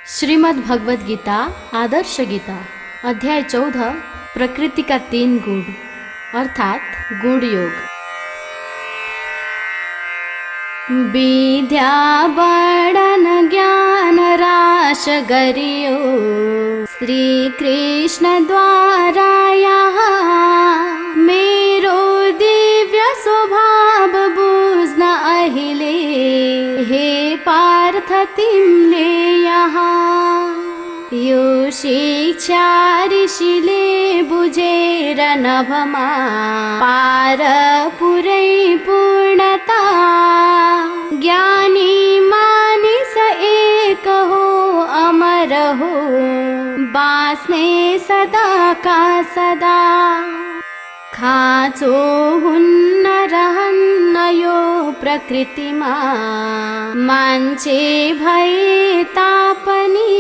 श्रीमद् भगवद गीता आदर्श गीता अध्याय 14 प्रकृति का 3 गुण अर्थात गुण योग। विद्या बड़न ज्ञान राश गरियो श्री कृष्ण द्वारा यहाँ मेरो दिव्य स्वभाव बुझ्न अहिले हे पार्थ तिमीले यहाँ यो शिक्षा ऋषिले बुझेर नभमा पार पुरै पूर्णता ज्ञानी मानिस एक हो अमर हो बाँच्ने सदा का सदा खाँचो हुन्न रहन्न यो प्रकृतिमा मान्छे भए तापनि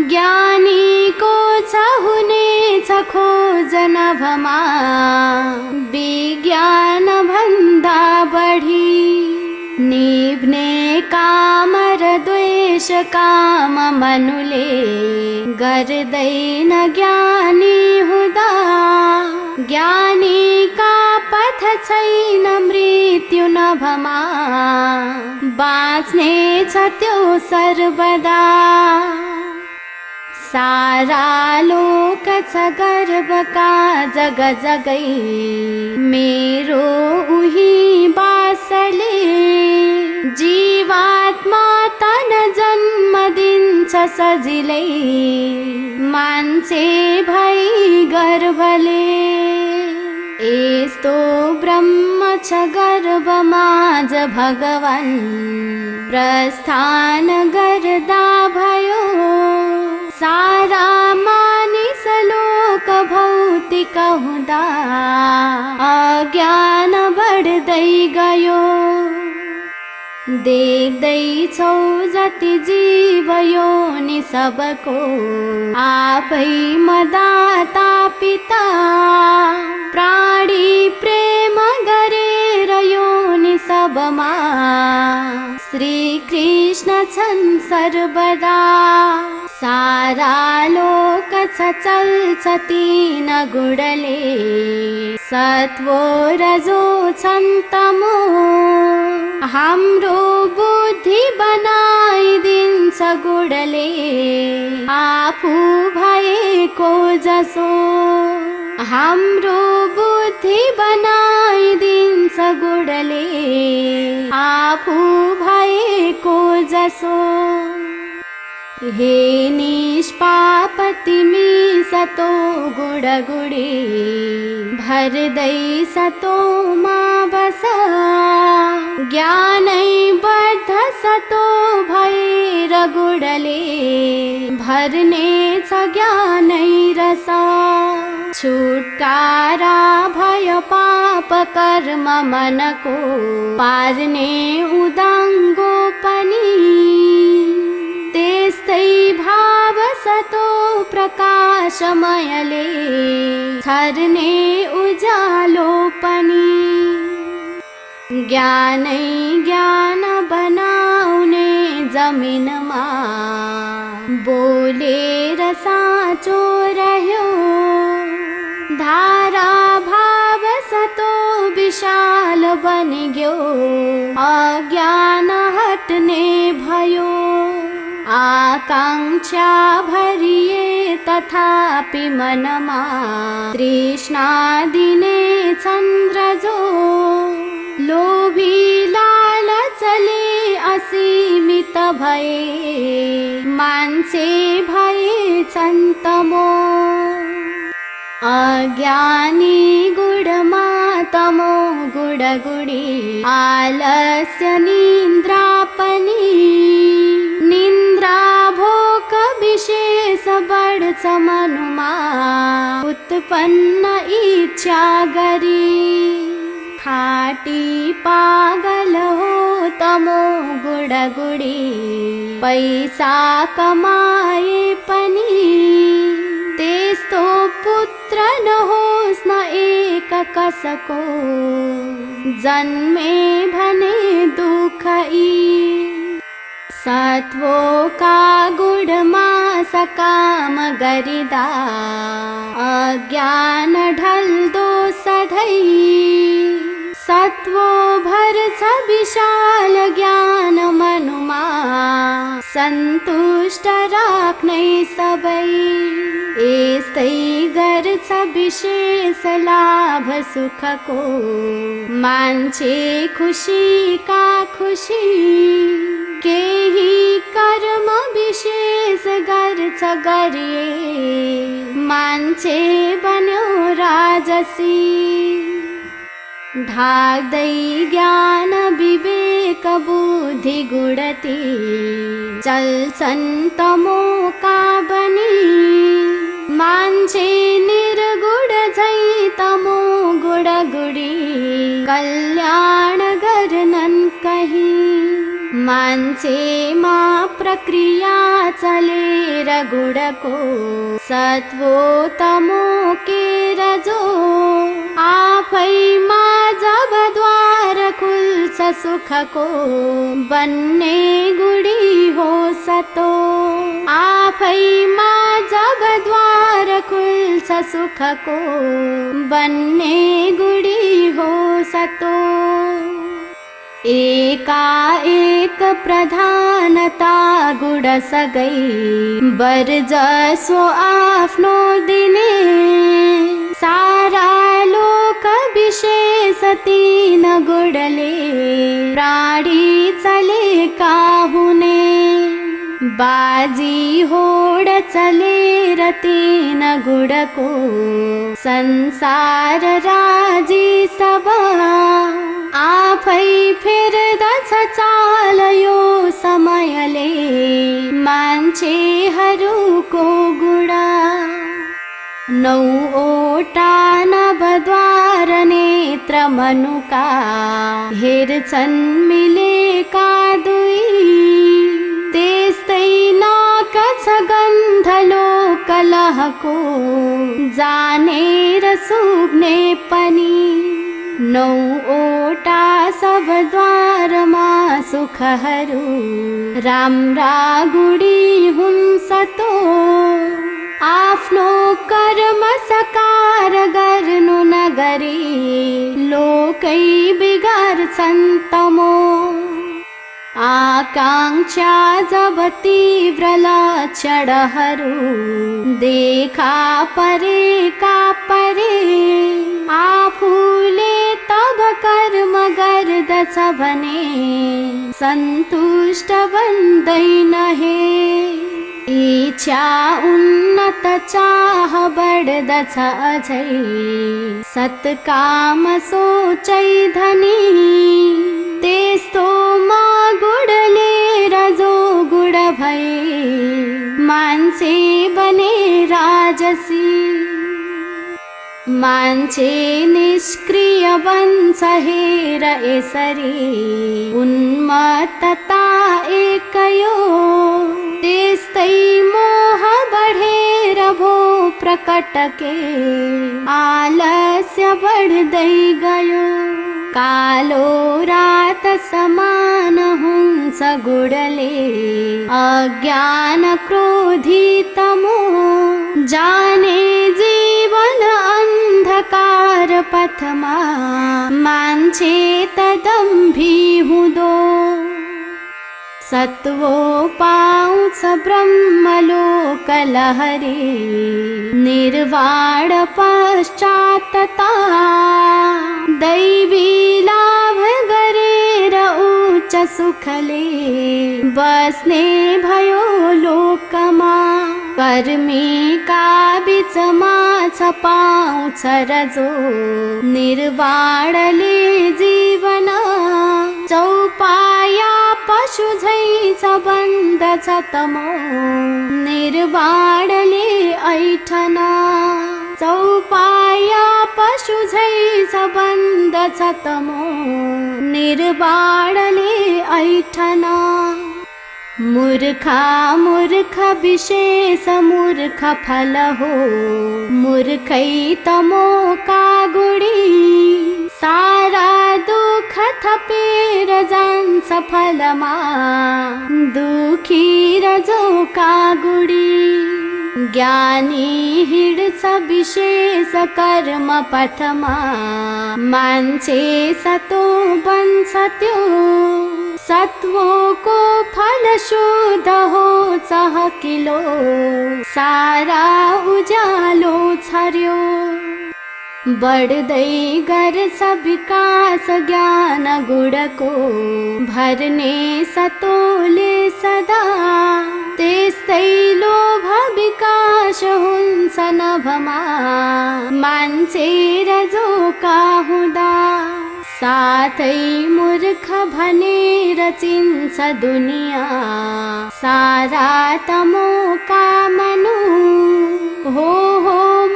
ज्ञानीको छ हुनेछ खोज नभमा विज्ञान भन्दा बढी निभ्ने काम र द्वेष काम मनुले गर्दैन ज्ञानी हुँदा ज्ञानी का पथ छैन मृत्यु नभमा बाँच्ने छ त्यो सर्वदा सारा लोक छ गर्वका जग जगै मेरो उही बासले जीवात्मा तन जन्म दिन्छ सजिलै मान्छे भई गर्वले यस्तो ब्रह्म छ गर्वमाझ भगवान प्रस्थान गर्दा भयो सारा मानिस लोक भौतिक हुँदा अज्ञान बढ्दै गयो देख्दैछौ जति जीव योनि सबको आफै मदाता पिता प्राणी प्रेम गरेर योनि सबमा श्री कृष्ण छन् सर्वदा सारा लोक छ चल्छ तीन गुणले सत्व रजो छन् तमो हाम्रो बुद्धि बनाइदिन्छ गुणले आफू भएको जसो हाम्रो बुद्धि बनाइदिन्छ गुणले आफू भएको जसो हे निष्पाप तिमी सतो गुडगुडी भर्दै सतोमा बस ज्ञानै बद्ध सतो भएर गुडले भर्ने छ ज्ञानै रस छुटकारा भय पाप कर्म मनको पार्ने उदाङ्गो पनि त्यस्तै भाव सतो प्रकाशमयले छर्ने उजालो पनि ज्ञानै ज्ञान बनाउने जमिनमा बोलेर साँचो रह्यो धारा भाव सतो विशाल बनिग्यो अज्ञान हट्ने भयो आकांक्षा भरिए तथापि मनमा तृष्णा दिने चन्द्र जो लोभी लालचले असीमित भए मान्छे भए चन्तमो अज्ञानी गुडमा तमो गुडगुडी आलस्य निन्द्रा पनि निन्द्रा भोक विशेष बढ्छ मनुमा उत्पन्न इच्छा गरी खाटी पागल हो तमो गुडगुडी पैसा कमाए पनि त्यस्तो पुत्र नहोस् न एक कसको जन्मे भने दुःख यी सत्वो का गुण मास काम गरिदा अज्ञान ढल दो सधई सत्वो भर छ विशाल ज्ञान मनुमा सन्तुष्ट राख्नै सबै यस्तै गर्छ विशेष लाभ सुखको मान्छे खुसीका खुसी केही कर्म विशेष गर्छ गरिए मान्छे बन्यो राजसी ढाक्दै ज्ञान विवेक बुद्धि गुणती चल्छन् तमोका बनी मान्छे निर्गुण झै तमो गुण गुडी कल्याण गर्नन् कही मान्छेमा प्रक्रिया चलेर गुणको सत्वो तमो के रजो आफैमा जब द्वार खुल्छ सुखको बन्ने गुडी हो सतो आफैमा जब द्वार खुल्छ सुखको बन्ने गुडी हो सतो एकाएक प्रधानता गुण सगै बर जसो आफ्नो दिने सारा लोक विशेष तीन गुणले प्राणी चलेका हुने बाजी होड चलेर तीन गुणको संसार राजी सब आफै फेर्दछ चाल यो समयले मान्छेहरूको गुणा नौवटा नवद्वार नेत्र मनुका हेर्छन् मिलेका दुई त्यस्तै नाक छ गन्ध लोक लहको जानेर सुग्ने पनि नौवटा सब द्वारमा सुखहरू राम्रा गुडी हुन् सतो आफ्नो कर्म सकार गर्नु नगरी लोकै बिगार्छन् तमो आकांक्षा जब तीव्र लक्षणहरू देखा परेका परे आफूले तब कर्म गर्दछ भने सन्तुष्ट बन्दैन हे इच्छा उन्नत चाह बढ्दछ अझै सत्काम सोचै धनी त्यस्तोमा गुणले रजो गुण भए मान्छे बने राजसी मान्छे निष्क्रिय बन्छ हेर यसरी उन्मत्तता एकयो त्यस्तै मोह बढेर भो प्रकटके आलस्य बढ्दै गयो कालो रात समान हुन्छ गुणले अज्ञान क्रोधी तमो जाने जीवन अन्धकार पथमा मान्छे तदम्भी हुँदो सत्वो पाउँछ ब्रह्मलोक लहरी निर्वाण पश्चातता दैवी लाभ गरेर उच्च सुखले बस्ने भयो लोकमा कर्मीका बीचमा छ पाउँछ रजो निर्वाणले जीवन चौपाया पशु झै छ बन्दछ तमो निर्वाणले ऐठन चौपाया पशु झै छ बन्दछ तमो निर्वाणले ऐठन मूर्खा मूर्ख विशेष मूर्ख फल हो मूर्खै तमो का गुडी सारा दुख थ पापेर जान्छ फलमा दुखी रजो कागुडी ज्ञानी हिड्छ विशेष कर्म पथमा मान्छे सतो बन्छ त्यो सत्वको फल शुद्ध हो चहकिलो सारा उज्यालो छर्यो बढ्दै गर्छ विकास ज्ञान गुणको भर्ने सतोले सदा त्यस्तै लोभ विकास हुन्छ नभमा मान्छे रजोका हुँदा साथै मूर्ख भनेर चिन्छ दुनिया सारा तमोका मनु हो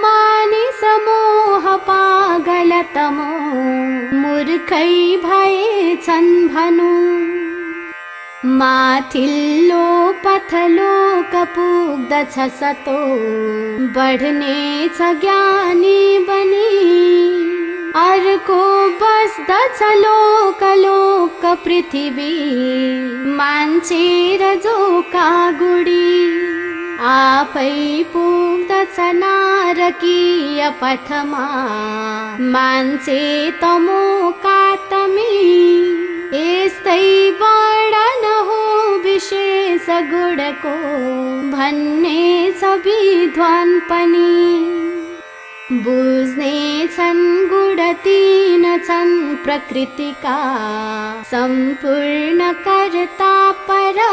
मानिस मोह पागल तमो मूर्खै भएछन् भनु माथिल्लो पथलोक पुग्दछ सतो बढ्नेछ ज्ञानी बनी अर्को बस्दछ लोक लोक पृथ्वी मान्छे रजोका गुडी आफै पुग्दछ नारकीय पथमा मान्छे तमोका तमी यस्तै वर्णन हो विशेष गुणको भन्ने छ विद्वान पनि बुझ्ने छन् गुण तीन छन् प्रकृतिका सम्पूर्ण कर्ता परा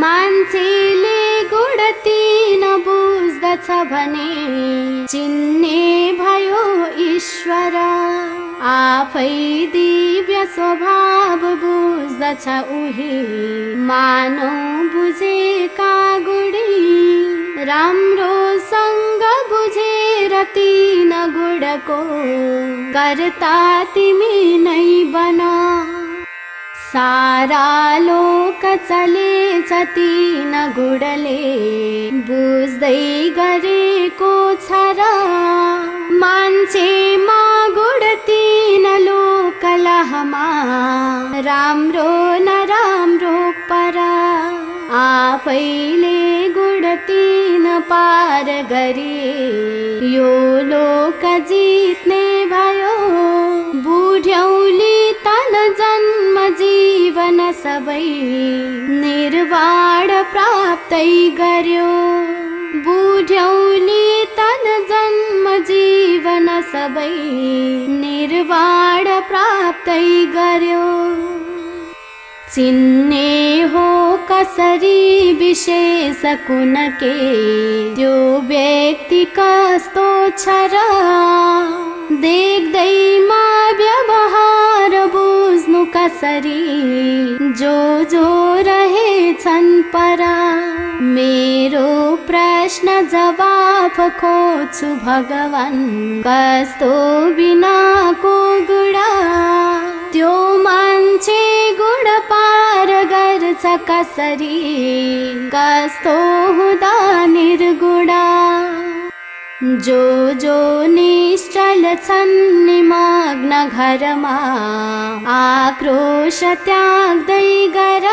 मान्छेले गुण तीन बुझ्दछ भने चिन्ने भयो ईश्वर आफै दिव्य स्वभाव बुझ्दछ उही मानौ बुझेका गुणी राम्रो सँग बुझेर तीन गुणको कर्ता तिमी नै बना सारा लोक चलेछ तीन गुणले बुझ्दै गरेको छ र मान्छेमा गुण तीन लोक लहमा राम्रो नराम्रो परा आफैले गुण तीन पार गरी यो लोक जित्ने भयो बुढ्यौली तन जन्म जीवन सबै निर्वाण प्राप्तै गर्यो बुढ्यौली तन जन्म जीवन सबै निर्वाण प्राप्तै गर्यो चिन्ने हो कसरी विशेष कुनके त्यो व्यक्ति कस्तो छ र देख्दैमा व्यवहार बुझ्नु कसरी जो रहेछन् परा मेरो प्रश्न जवाफ खोज्छु भगवान कस्तो बिनाको गुणा त्यो मान्छे गुण पार गर्छ कसरी कस्तो हुँदा निर्गुणा जो निश्चल छन् निमग्न घरमा आक्रोश त्याग्दै गर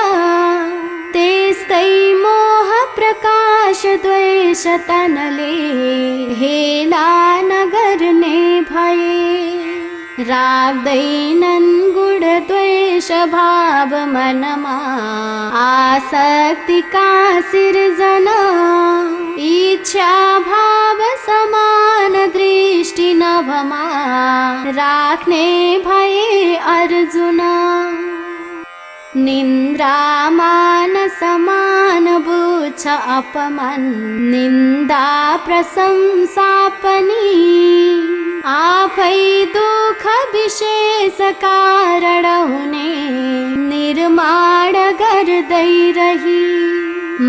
त्यस्तै मोह प्रकाश द्वेष तनले हेला नगर्ने भए राख्दैनन् गुण द्वेष भाव मनमा आसक्तिका सिर्जना इच्छा भाव समान दृष्टि नभमा राख्ने भए अर्जुना निन्द्रा मान समान बुझ्छ अपमान निन्दा प्रशंसा पनि आफै दुःख विशेष कारण हुने निर्माण गर्दै रही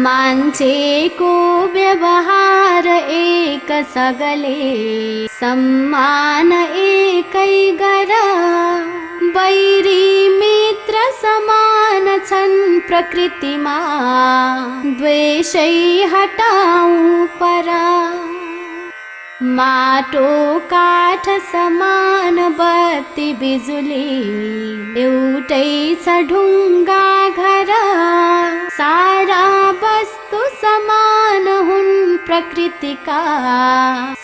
मान्छेको व्यवहार एक सगले सम्मान एकै गर बैरी मित्र समान छन् प्रकृतिमा द्वेषै हटाऊ परा माटो काठ समान बत्ती बिजुली एउटै छ ढुङ्गा घर सारा वस्तु समान हुन् प्रकृतिका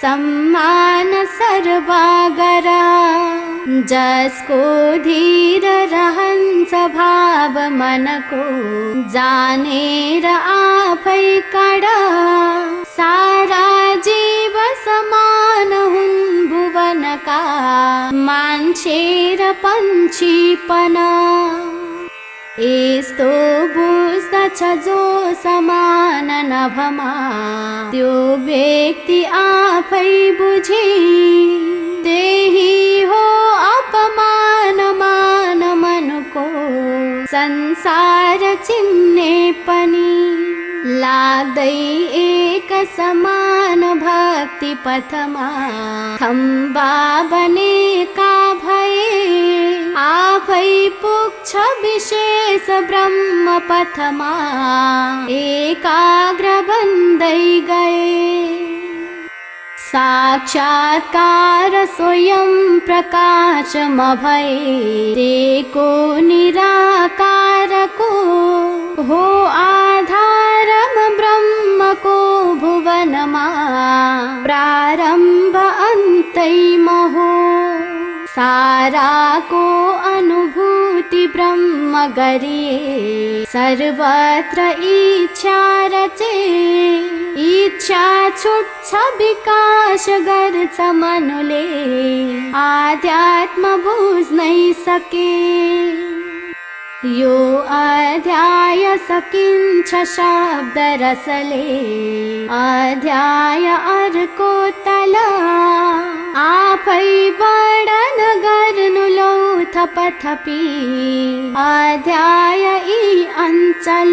सम्मान सर्वागर जसको धीर रहन्छ भाव मनको जानेर आफै काड सारा जीव समान हुन् भुवनका मान्छे र पन्छीपन यस्तो बुझ्दछ जो समान नभमा त्यो व्यक्ति आफै बुझी त्यही हो अपमान मान मनको संसार चिन्ने पनि लाग्दै एक समान भक्ति पथमा खम्बा बनेका भए आफै पुग्छ विशेष ब्रह्म पथमा एकाग्र बन्दै गए साक्षात्कार स्वयं प्रकाशमभये तेको निराकारको हो आधारम ब्रह्मको भुवनमा प्रारम्भ अन्तै महो साराको अनुभूति ब्रह्म गरिए सर्वत्र इच्छा रचे इच्छा छुट्छ विकास गर्छ मनुले आध्यात्म बुझ्नै सके यो अध्याय सकिन्छ शब्द रसले अध्याय अर्को तल आफै वर्णन गर्नु लौ थपथपी अध्याय यी अञ्चल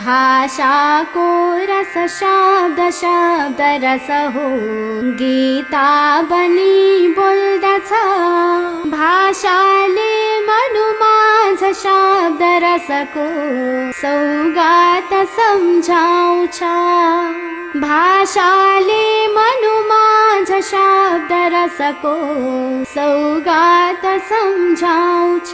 भाषाको रस शब्द शब्द रस हो गीता बनी बोल्दछ भाषाले मनुमाझ शब्द रसको सौगात सम्झाउँछ भाषाले मनुमाझ शब्द रसको सौगात सम्झाउँछ।